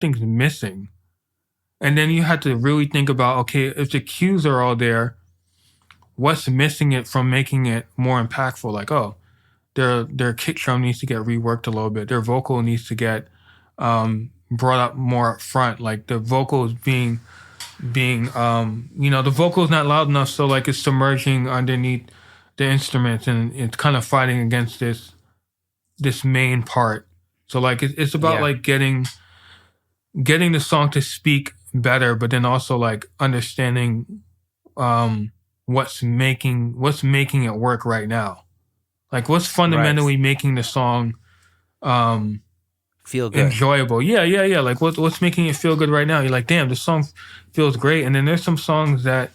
something's missing. And then you have to really think about, okay, if the cues are all there, what's missing it from making it more impactful? Like, oh, their kick drum needs to get reworked a little bit. Their vocal needs to get brought up more up front. Like the vocals being the vocal is not loud enough, so like it's submerging underneath the instruments and it's kind of fighting against this main part. So like it's about like getting the song to speak better, but then also like understanding what's making it work right now. Like what's fundamentally making the song feel good, enjoyable. Yeah. Like what's making it feel good right now? You're like, damn, this song feels great. And then there's some songs that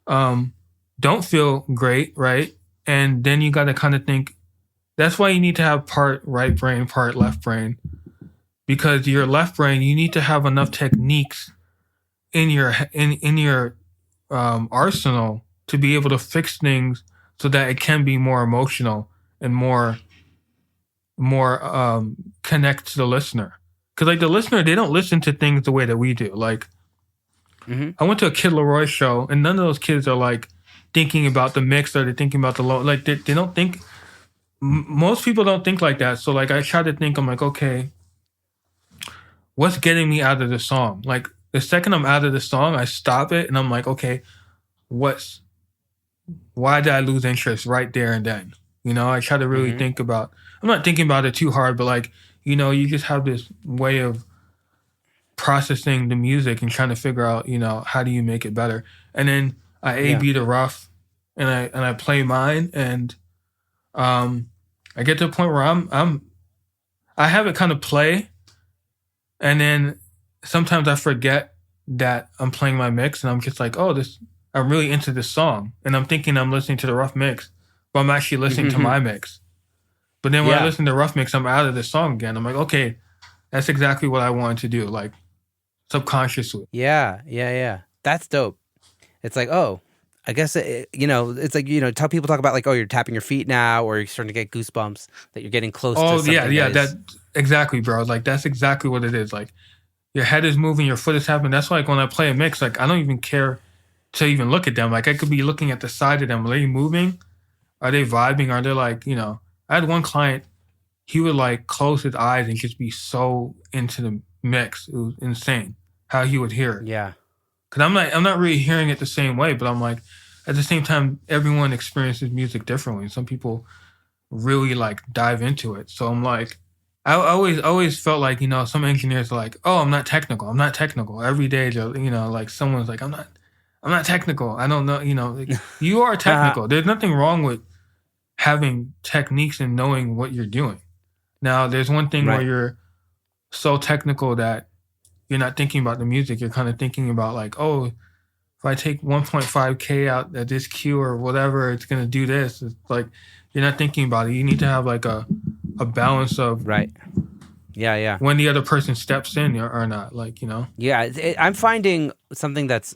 don't feel great, right? And then you got to kind of think. That's why you need to have part right brain, part left brain, because your left brain, you need to have enough techniques in your arsenal to be able to fix things so that it can be more emotional and more connect to the listener. Because like the listener, they don't listen to things the way that we do. Like I went to a Kid Leroy show, and none of those kids are like thinking about the mix or they're thinking about the low. Like they don't think. Most people don't think like that. So like I try to think. I'm like, okay, what's getting me out of the song? Like the second I'm out of the song, I stop it and I'm like, okay, why did I lose interest right there and then? You know, I try to really think about. I'm not thinking about it too hard, but like, you know, you just have this way of processing the music and trying to figure out, you know, how do you make it better? And then I A/B the rough, and I play mine, and I get to a point where I have it kind of play, and then sometimes I forget that I'm playing my mix, and I'm just like, oh, I'm really into this song, and I'm thinking I'm listening to the rough mix, but I'm actually listening to my mix. But then when I listen to rough mix, I'm out of the song again. I'm like, okay, that's exactly what I wanted to do, like subconsciously. Yeah. That's dope. It's like, oh, I guess, it's like, how people talk about like, oh, you're tapping your feet now, or you're starting to get goosebumps, that you're getting close to something. That exactly, bro. Like, that's exactly what it is. Like, your head is moving, your foot is tapping. That's why, like, when I play a mix, like, I don't even care to even look at them. Like, I could be looking at the side of them. Are they moving? Are they vibing? Are they, like, I had one client, he would, like, close his eyes and just be so into the mix. It was insane how he would hear it. Yeah. Because I'm not really hearing it the same way, but I'm like, at the same time, everyone experiences music differently. Some people really like dive into it. So I'm like, I always felt like, some engineers are like, oh, I'm not technical. Every day, like someone's like, I'm not technical. I don't know, like, you are technical. There's nothing wrong with having techniques and knowing what you're doing. Now, there's one thing where you're so technical that you're not thinking about the music. You're kind of thinking about like, oh, if I take 1.5K out at this cue or whatever, it's going to do this. It's like, you're not thinking about it. You need to have like a balance of Yeah. when the other person steps in or not, like, Yeah, I'm finding something that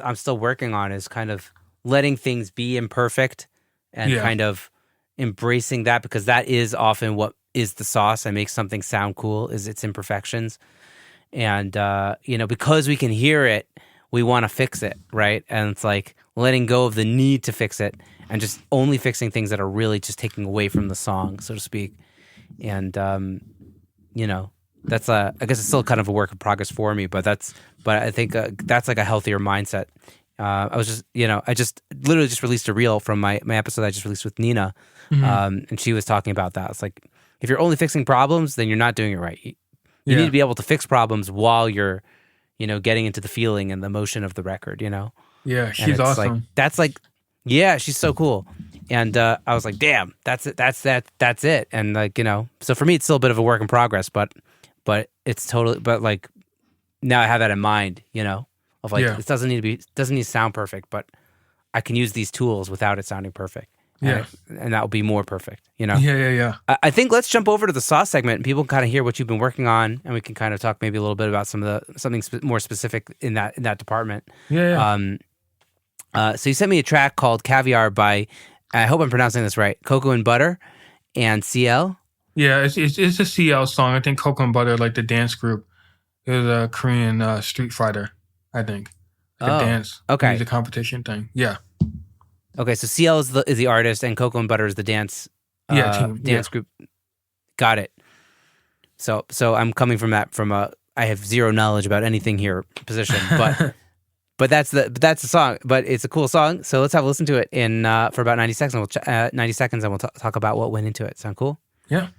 I'm still working on is kind of letting things be imperfect and kind of embracing that, because that is often what is the sauce. I make something sound cool is its imperfections. And, because we can hear it, we want to fix it, right? And it's like letting go of the need to fix it and just only fixing things that are really just taking away from the song, so to speak. And, that's I guess it's still kind of a work in progress for me, but I think that's like a healthier mindset. I just literally just released a reel from my episode I just released with Nina. And she was talking about that. It's like, if you're only fixing problems, then you're not doing it right. You need to be able to fix problems while you're, getting into the feeling and the emotion of the record, Yeah, she's awesome. Like, that's like, yeah, she's so cool. And I was like, damn, that's it. That's it. And like, so for me, it's still a bit of a work in progress, but it's totally, but like now I have that in mind, of like, it doesn't need to sound perfect, but I can use these tools without it sounding perfect. Yeah. And that will be more perfect, Yeah. I think let's jump over to the sauce segment and people can kind of hear what you've been working on, and we can kind of talk maybe a little bit about something more specific in that department. Yeah. So you sent me a track called Caviar by, I hope I'm pronouncing this right, Cocoa and Butter and CL. Yeah, it's a CL song. I think Cocoa and Butter, like the dance group, it was a Korean Street Fighter, I think. Like a dance music competition thing. Yeah. Okay, so CL is the artist and Cocoa and Butter is the dance group. Got it. So I'm coming from I have zero knowledge about anything here position, but that's the song. But it's a cool song, so let's have a listen to it in for about 90 seconds. 90 seconds, and we'll talk about what went into it. Sound cool? Yeah.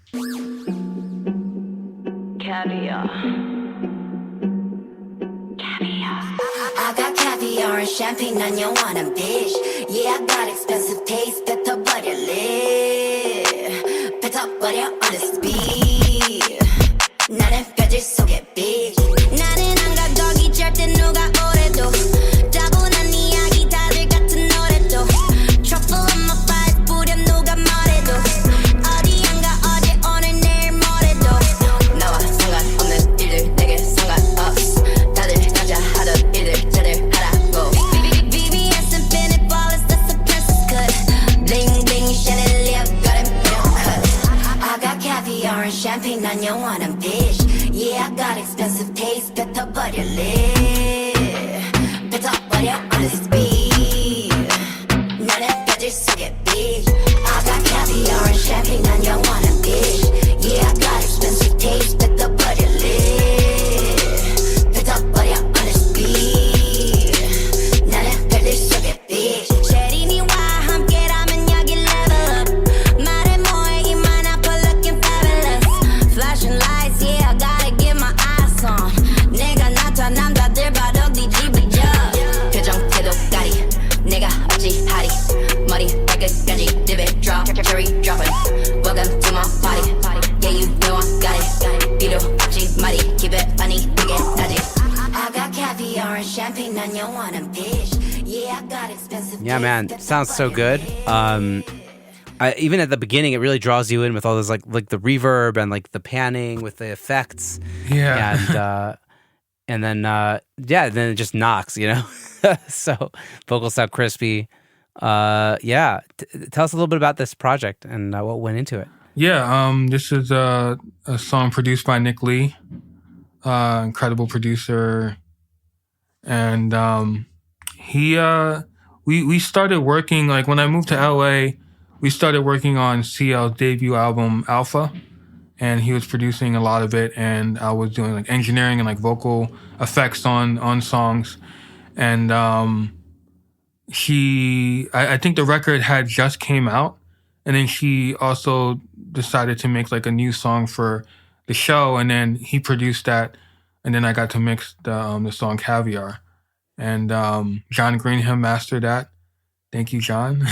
Caviar. I got caviar and champagne on your wanna bitch. Yeah, I got expensive taste, better but your lip. Better but your honest beef. 나는 뼈질 속에 bitch. 나는 안 가 거기 절대 누가 오래도. 따분한 이야기 다들 같은 노래도. Truffle on my thighs 뿌려 누가 말해도. 어디 안 가 어제 오늘 내일 모레도. 나와 상관없는 일들 내게 상관없어. 다들 가자 하던 일들 제대로 하라고. BBS and Bennett Ballers, that's a princess cut. Bling bling chandelier got him real cut. I got caviar and champagne on your wanna bitch. Yeah, I got expensive taste, better but your lip. Better but your honest beef. 나는 뼈질 속에 bitch. I got caviar and champagne on your wanna bitch. Yeah, I got expensive taste, better but your lip. Better but your honest beef. 나는 뼈질 속에 bitch. 쉐리니와 함께라면 여기 level up. 말해 뭐해 이만 아파 looking fabulous. Flashing lights, yeah, I gotta get my eyes on. 내가 나타난 다들 바로 뒤집어져. 표정 태도 가리 내가 어찌하리. 머리 발끝까지 dip it drop, cherry dropping. Welcome to my party. Yeah, you know I got it. 비료 앞지 말이 keep it funny 되게 나지. I got caviar and champagne on your wanna bitch. Yeah, I got expensive. Yeah, man, sounds so good. Even at the beginning, it really draws you in with all those like the reverb and like the panning with the effects. Yeah. And then then it just knocks, you know. So vocals sound crispy. Tell us a little bit about this project and what went into it. Yeah, this is a song produced by Nick Lee, incredible producer, and we started working, like when I moved to LA, we started working on CL's debut album Alpha, and he was producing a lot of it, and I was doing like engineering and like vocal effects on songs, and I think the record had just came out, and then she also decided to make like a new song for the show, and then he produced that, and then I got to mix the song Caviar, and John Greenham mastered that. Thank you, John.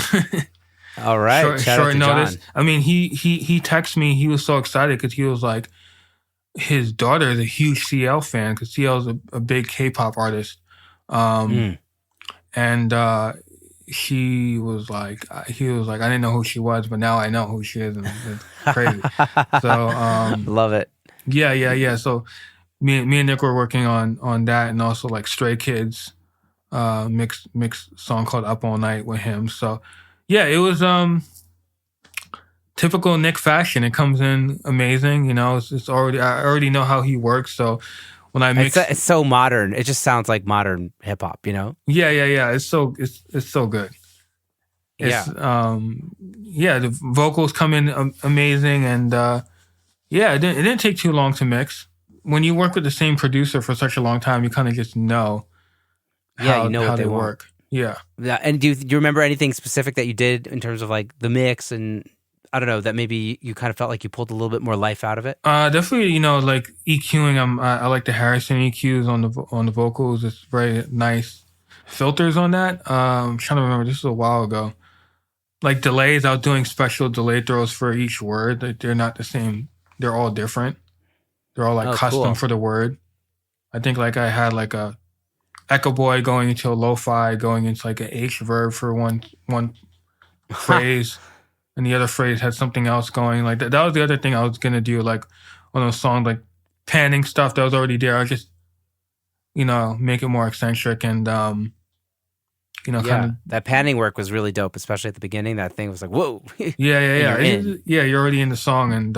All right, short notice. John. I mean, he texted me. He was so excited because he was like, his daughter is a huge CL fan because CL is a big K-pop artist, and he was like, I didn't know who she was, but now I know who she is, and it's crazy. So love it. Yeah. So me and Nick were working on that, and also like Stray Kids mixed song called Up All Night with him. So yeah, it was typical Nick fashion. It comes in amazing, you know. It's already, I already know how he works, so when I mix, it's so modern. It just sounds like modern hip hop, you know. Yeah. It's so good. The vocals come in amazing, and it didn't take too long to mix. When you work with the same producer for such a long time, you kind of just know how they work. Yeah. And do you remember anything specific that you did in terms of like the mix, and I don't know, that maybe you kind of felt like you pulled a little bit more life out of it? Definitely, you know, like EQing. I like the Harrison EQs on the vocals. It's very nice filters on that. I'm trying to remember. This was a while ago. Like delays, I was doing special delay throws for each word. They're not the same. They're all different. They're all like custom for the word. I think like I had like a Echo Boy going into a lo-fi, going into like an H verb for one phrase, and the other phrase had something else going. Like that was the other thing I was gonna do, like on those songs, like panning stuff that was already there. I just, you know, make it more eccentric, and kind of. That panning work was really dope, especially at the beginning. That thing was like, whoa. You're already in the song, and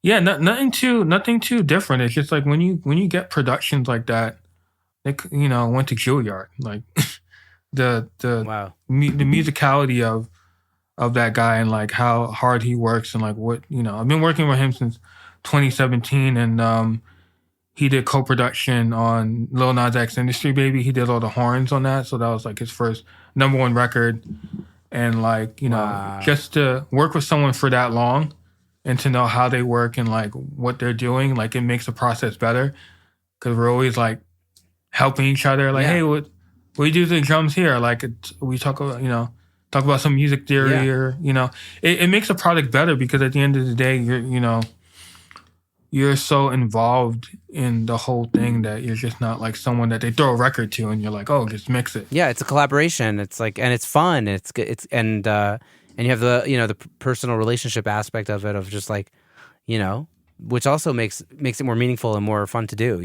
nothing too different. It's just like when you get productions like that, like went to Juilliard, like the wow. the musicality of that guy and like how hard he works and like what I've been working with him since 2017, and he did co-production on Lil Nas X Industry Baby. He did all the horns on that, so that was like his first #1 record. And like Wow. just to work with someone for that long and to know how they work and like what they're doing, like it makes the process better because we're always like helping each other. Like, hey, what do you do to the drums here? Like we talk about some music theory or it makes the product better because at the end of the day you're so involved in the whole thing that you're just not like someone that they throw a record to and you're like, oh, just mix it. Yeah, it's a collaboration. It's like, and it's fun. It's and you have the the personal relationship aspect of it, of just like which also makes it more meaningful and more fun to do.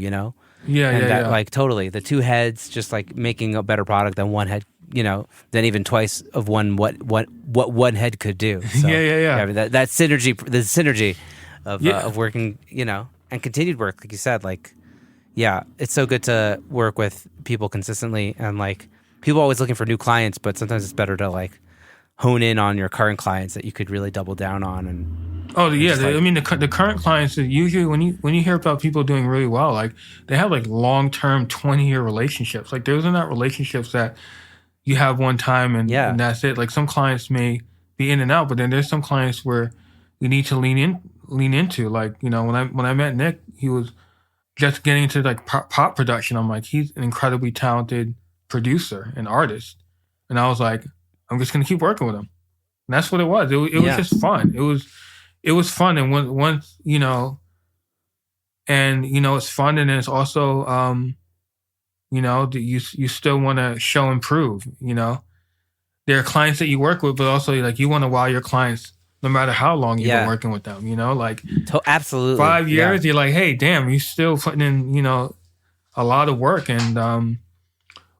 Like totally the two heads just like making a better product than one head. Than even twice of one what one head could do. So, that synergy, the synergy of working, and continued work, like you said, like, it's so good to work with people consistently, and like people are always looking for new clients, but sometimes it's better to like hone in on your current clients that you could really double down on. And the current clients, usually when you hear about people doing really well, like they have like long-term 20-year relationships. Like those are not relationships that you have one time and that's it. Like some clients may be in and out, but then there's some clients where you need to lean into. Like when I met Nick, he was just getting into like pop production. I'm like, he's an incredibly talented producer and artist, and I was like, I'm just gonna keep working with him. And that's what it was. It was just fun. It was fun, and once it's fun, and then it's also you still want to show and prove. There are clients that you work with, but also like you want to wow your clients no matter how long you've been working with them. Like absolutely 5 years, you're like, hey, damn, you're still putting in a lot of work, and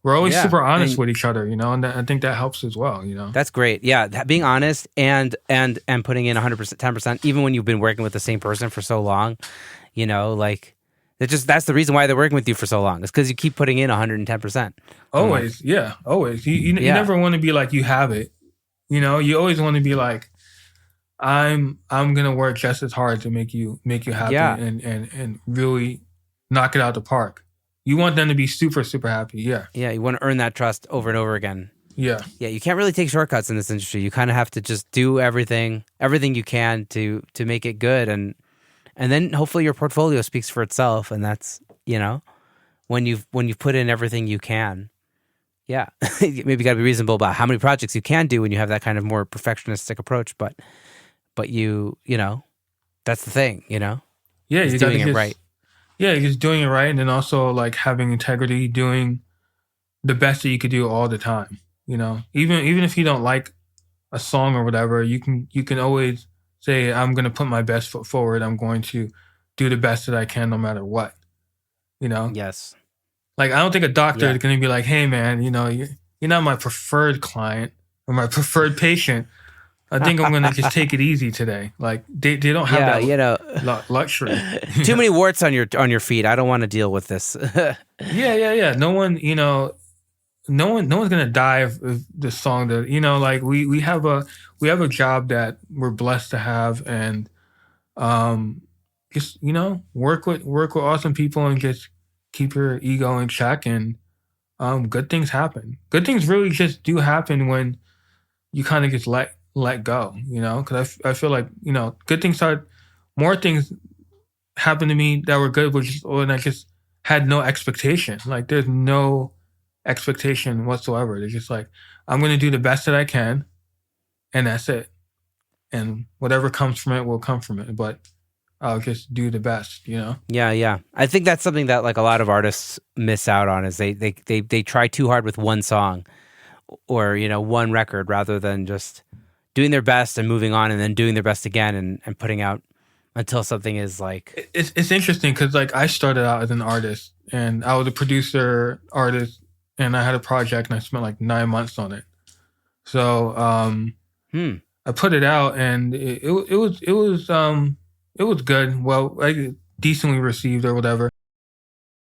we're always super honest with each other. And I think that helps as well. That's great. Yeah, being honest and putting in 100%, 10%, even when you've been working with the same person for so long. Like. That's the reason why they're working with you for so long. It's because you keep putting in 110%. Always, always. You never want to be like you have it. You always want to be like, I'm gonna work just as hard to make you happy and really knock it out the park. You want them to be super, super happy. Yeah. Yeah, you want to earn that trust over and over again. Yeah. Yeah, you can't really take shortcuts in this industry. You kind of have to just do everything you can to make it good, and then hopefully your portfolio speaks for itself. And that's, when you've put in everything you can. Yeah. Maybe got to be reasonable about how many projects you can do when you have that kind of more perfectionistic approach. But that's the thing, Yeah, you're doing it right. Yeah, you're just doing it right. And then also like having integrity, doing the best that you could do all the time. Even if you don't like a song or whatever, you can always say, I'm going to put my best foot forward. I'm going to do the best that I can no matter what, Yes. Like, I don't think a doctor is going to be like, hey, man, you're not my preferred client or my preferred patient. I think I'm going to just take it easy today. Like, they don't have that luxury. Too many warts on your feet. I don't want to deal with this. Yeah. No one, no one's gonna die if the song that like we have a job that we're blessed to have, and just work with awesome people and just keep your ego in check, and good things happen. Good things really just do happen when you kind of just let go, because I feel like good things more things happen to me that were good, when I just had no expectation. Like there's no expectation whatsoever. They're just like, I'm going to do the best that I can, and that's it. And whatever comes from it will come from it. But I'll just do the best, Yeah. I think that's something that like a lot of artists miss out on, is they try too hard with one song or one record, rather than just doing their best and moving on, and then doing their best again and putting out until something is like. It's interesting because like I started out as an artist, and I was a producer, artist, and I had a project and I spent like 9 months on it. So I put it out and it was good. Well, like decently received or whatever.